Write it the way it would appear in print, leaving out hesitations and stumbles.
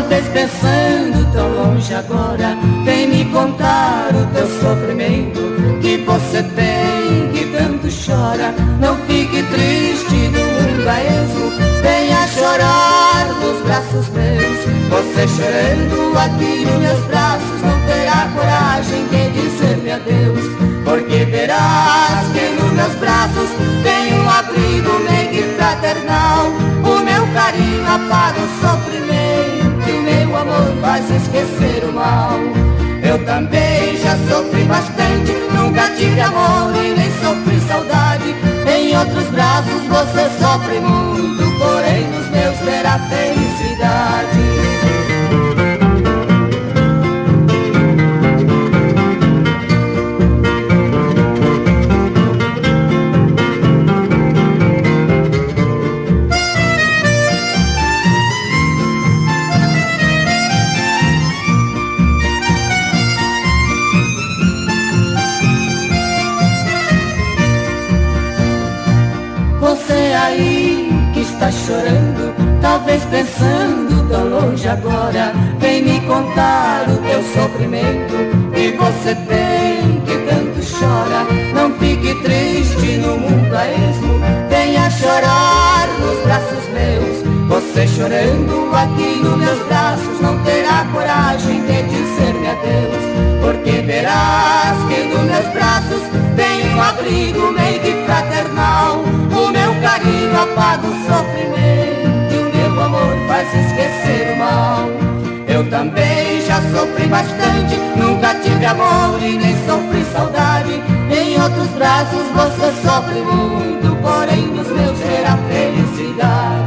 talvez pensando tão longe agora, vem me contar o teu sofrimento que você tem, que tanto chora. Não fique triste no mundo a esmo, venha chorar nos braços meus. Você chorando aqui nos meus braços não terá coragem de dizer-me adeus, porque verás que nos meus braços tem um abrigo meio e fraternal. O meu carinho apaga o sofrimento, o meu amor faz esquecer o mal. Eu também já sofri bastante, nunca tive amor e nem sofri saudade. Em outros braços você sofre muito, porém nos meus terá felicidade. Você aí que está chorando, talvez pensando tão longe agora, vem me contar o teu sofrimento que você tem, que tanto chora. Não fique triste no mundo a esmo, venha chorar nos braços meus. Você chorando aqui nos meus braços não terá coragem de dizer-me adeus, porque verás que nos meus braços tem um abrigo meio que fraternal. O meu carinho apaga o sofrimento e o meu amor faz esquecer o mal. Eu também já sofri bastante, nunca tive amor e nem sofri saudade. Em outros braços você sofre muito, porém nos meus terá felicidade.